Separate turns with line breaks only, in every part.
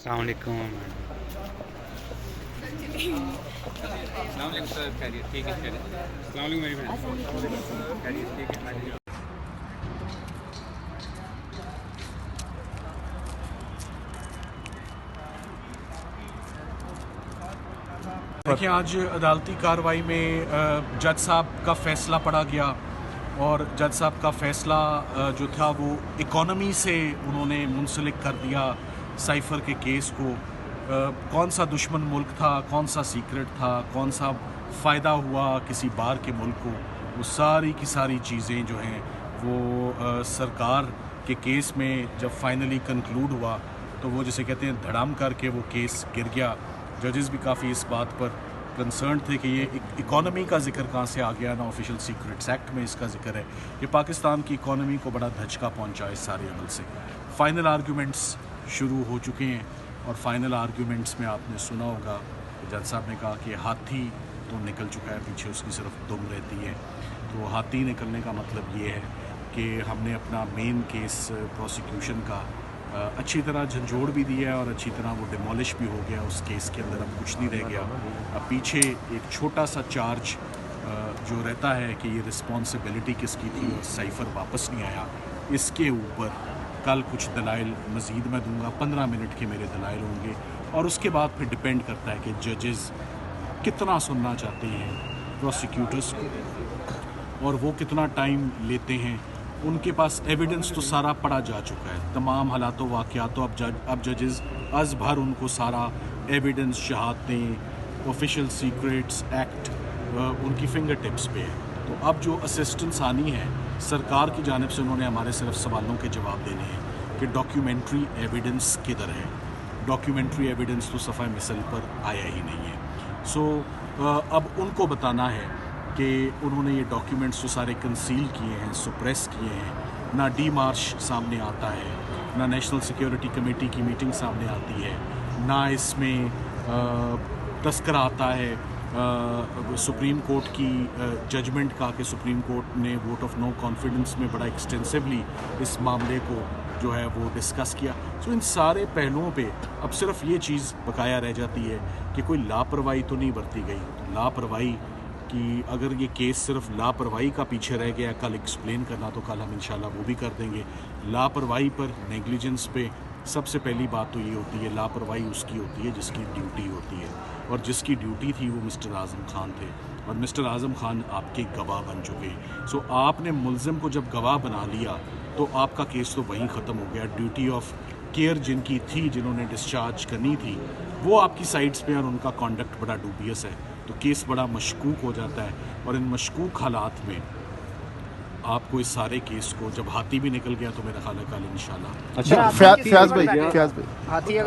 السلام علیکم
السلام علیکم سر، خیریت؟ ٹھیک ہے، خیریت. السلام علیکم میری بہن. خیریت؟ ٹھیک ہے.
دیکھیں، آج عدالتی کارروائی میں جج صاحب کا فیصلہ پڑھا گیا اور جج صاحب کا فیصلہ جو تھا وہ اکانومی سے انہوں نے منسلک کر دیا سائفر کے کیس کو. کون سا دشمن ملک تھا، کون سا سیکرٹ تھا، کون سا فائدہ ہوا کسی بار کے ملک کو، وہ ساری کی ساری چیزیں جو ہیں وہ سرکار کے کیس میں جب فائنلی کنکلوڈ ہوا تو وہ جسے کہتے ہیں دھڑام کر کے وہ کیس گر گیا. ججز بھی کافی اس بات پر کنسرن تھے کہ یہ اکانومی کا ذکر کہاں سے آ گیا. نا آفیشیل سیکرٹس ایکٹ میں اس کا ذکر ہے کہ پاکستان کی اکانومی کو بڑا دھچکا پہنچا اس سارے عمل سے. فائنل آرگیومنٹس شروع ہو چکے ہیں اور فائنل آرگیومنٹس میں آپ نے سنا ہوگا کہ جج صاحب نے کہا کہ ہاتھی تو نکل چکا ہے، پیچھے اس کی صرف دم رہتی ہے. تو ہاتھی نکلنے کا مطلب یہ ہے کہ ہم نے اپنا مین کیس پروسیکیوشن کا اچھی طرح جھنجھوڑ بھی دیا ہے اور اچھی طرح وہ ڈیمولش بھی ہو گیا. اس کیس کے اندر اب کچھ نہیں رہ گیا. اب پیچھے ایک چھوٹا سا چارج جو رہتا ہے کہ یہ رسپانسبلٹی کس کی تھی اور سائفر واپس نہیں آیا، اس کے اوپر کل کچھ دلائل مزید میں دوں گا. 15 منٹ کے میرے دلائل ہوں گے اور اس کے بعد پھر ڈپینڈ کرتا ہے کہ ججز کتنا سننا چاہتے ہیں پروسیکیوٹرز کو اور وہ کتنا ٹائم لیتے ہیں. ان کے پاس ایویڈنس تو سارا پڑا جا چکا ہے، تمام حالات و واقعات. تو اب ججز از بھر ان کو سارا ایویڈنس، شہادتیں، آفیشیل سیکریٹس ایکٹ ان کی فنگر ٹپس پہ ہے. تو اب جو اسسٹنس آنی ہے سرکار کی جانب سے، انہوں نے ہمارے صرف سوالوں کے جواب دینے ہیں کہ ڈاکیومنٹری ایویڈنس کدھر ہے. ڈاکیومنٹری ایویڈنس تو صفحہ مثل پر آیا ہی نہیں ہے. سو اب ان کو بتانا ہے کہ انہوں نے یہ ڈاکیومنٹس جو سارے کنسیل کیے ہیں، سپریس کیے ہیں. نہ ڈی مارش سامنے آتا ہے، نہ نیشنل سیکیورٹی کمیٹی کی میٹنگ سامنے آتی ہے، نہ اس میں تذکرہ آتا ہے سپریم کورٹ کی ججمنٹ کا کہ سپریم کورٹ نے ووٹ آف نو کانفیڈنس میں بڑا ایکسٹینسولی اس معاملے کو جو ہے وہ ڈسکس کیا. سو ان سارے پہلوؤں پہ اب صرف یہ چیز بقایا رہ جاتی ہے کہ کوئی لاپرواہی تو نہیں برتی گئی. لاپرواہی کہ اگر یہ کیس صرف لاپرواہی کا پیچھے رہ گیا کل ایکسپلین کرنا، تو کل ہم انشاءاللہ وہ بھی کر دیں گے. لاپرواہی پر، نیگلیجنس پہ سب سے پہلی بات تو یہ ہوتی ہے لاپرواہی اس کی ہوتی ہے جس کی ڈیوٹی ہوتی ہے، اور جس کی ڈیوٹی تھی وہ مسٹر اعظم خان تھے اور مسٹر اعظم خان آپ کے گواہ بن چکے. سو آپ نے ملزم کو جب گواہ بنا لیا تو آپ کا کیس تو وہیں ختم ہو گیا. ڈیوٹی آف کیئر جن کی تھی، جنہوں نے ڈسچارج کرنی تھی، وہ آپ کی سائڈس پہ اور ان کا کانڈکٹ بڑا ڈوبیس ہے. تو کیس بڑا مشکوک ہو جاتا ہے اور ان مشکوک حالات میں آپ کو اس سارے کیس کو جب ہاتھی بھی نکل گیا تو میرا خیال ہے کل انشاءاللہ.
اچھا فیاض بھائی
ہاتھی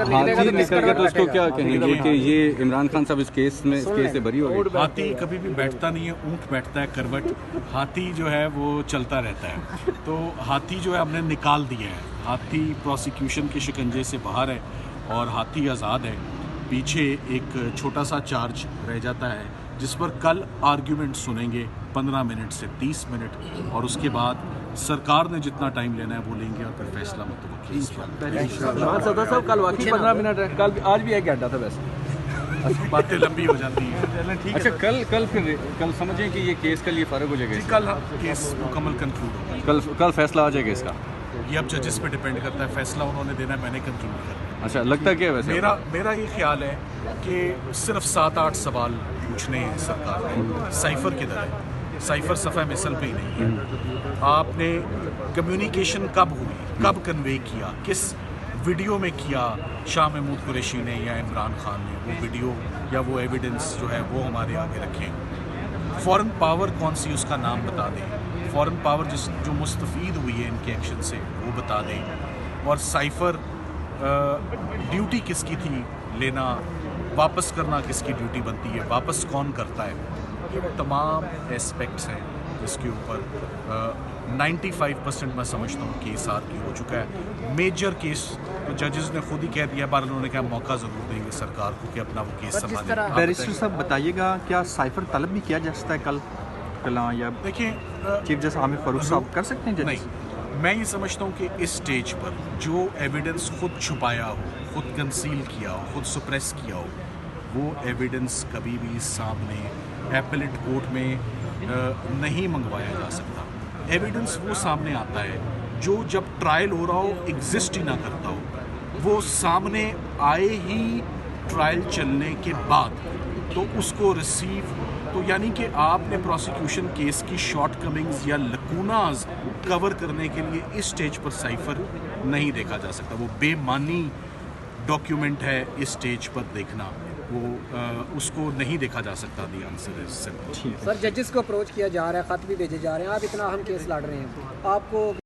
نکل گیا تو اس کو کیا کہیں گے کہ یہ عمران خان صاحب اس کیس سے بری ہو گئے؟
ہاتھی کبھی بھی بیٹھتا نہیں ہے، اونٹ بیٹھتا ہے کروٹ. ہاتھی جو ہے وہ چلتا رہتا ہے. تو ہاتھی جو ہے ہم نے نکال دیا ہے. ہاتھی پروسیکیوشن کے شکنجے سے باہر ہے اور ہاتھی آزاد ہے. پیچھے ایک چھوٹا سا چارج رہ جاتا ہے جس پر کل آرگیومنٹ سنیں گے 15 منٹ سے 30 منٹ، اور اس کے بعد سرکار نے جتنا ٹائم لینا ہے وہ لیں گے اور پھر فیصلہ متوقع ہے.
صدر صاحب کل واقعی 15 منٹ ہے، کل آج بھی 1 گھنٹہ تھا ویسے.
باتیں لمبی ہو جاتی ہیں.
اچھا کل سمجھیں کہ یہ کیس کل یہ فارغ ہو جائے گا؟
کل کیس مکمل کنکلوڈ ہوگا.
کل فیصلہ آ جائے گا اس کا؟
یہ اب ججز پہ ڈیپینڈ کرتا ہے، فیصلہ انہوں نے دینا ہے، میں نے کنکلوڈ کرنا ہے.
اچھا لگتا ہے کہ ویسے
میرا یہ خیال ہے کہ صرف 7-8 سوال پوچھنے ہیں سرکار کو. سائفر کدھر ہے؟ سائفر صفحہ مثل پہ ہی نہیں ہے. آپ نے کمیونیکیشن کب ہوئی، کب کنوے کیا، کس ویڈیو میں کیا؟ شاہ محمود قریشی نے یا عمران خان نے وہ ویڈیو یا وہ ایویڈنس جو ہے وہ ہمارے آگے رکھیں. فورن پاور کون سی، اس کا نام بتا دیں. فورن پاور جو مستفید ہوئی ہے ان کے ایکشن سے وہ بتا دیں. اور سائفر ڈیوٹی کس کی تھی لینا، واپس کرنا کس کی ڈیوٹی بنتی ہے، واپس کون کرتا ہے. یہ تمام ایسپیکٹس ہیں جس کے اوپر 95% میں سمجھتا ہوں کیس آرگیو ہو چکا ہے. میجر کیس تو ججز نے خود ہی کہہ دیا، بار انہوں نے کہا موقع ضرور دیں گے سرکار کو کہ اپنا وہ کیس سنبھالیں.
بیرسٹر صاحب بتائیے گا کیا سائفر طلب بھی کیا جا سکتا ہے کل یا
دیکھیں
چیف جسٹس عامر فاروق صاحب کر سکتے ہیں؟
نہیں، میں یہ سمجھتا ہوں کہ اس سٹیج پر جو ایویڈنس خود چھپایا ہو، خود کنسیل کیا ہو، خود سپریس کیا ہو، وہ ایویڈنس کبھی بھی سامنے ایپلیٹ کورٹ میں نہیں منگوایا جا سکتا. ایویڈنس وہ سامنے آتا ہے جو جب ٹرائل ہو رہا ہو ایگزسٹ ہی نہ کرتا ہو، وہ سامنے آئے ہی ٹرائل چلنے کے بعد تو اس کو ریسیو، تو یعنی کہ آپ نے پروسیکیوشن کیس کی شارٹ کمنگز یا لکوناز کور کرنے کے لیے اس سٹیج پر سائفر نہیں دیکھا جا سکتا. وہ بے معنی ڈاکیومنٹ ہے اس سٹیج پر دیکھنا، وہ اس کو نہیں دیکھا جا سکتا. The answer is simple.
سر ججز کو اپروچ کیا جا رہا ہے، خط بھی بھیجے جا رہے ہیں، آپ اتنا اہم کیس لڑ رہے ہیں، آپ کو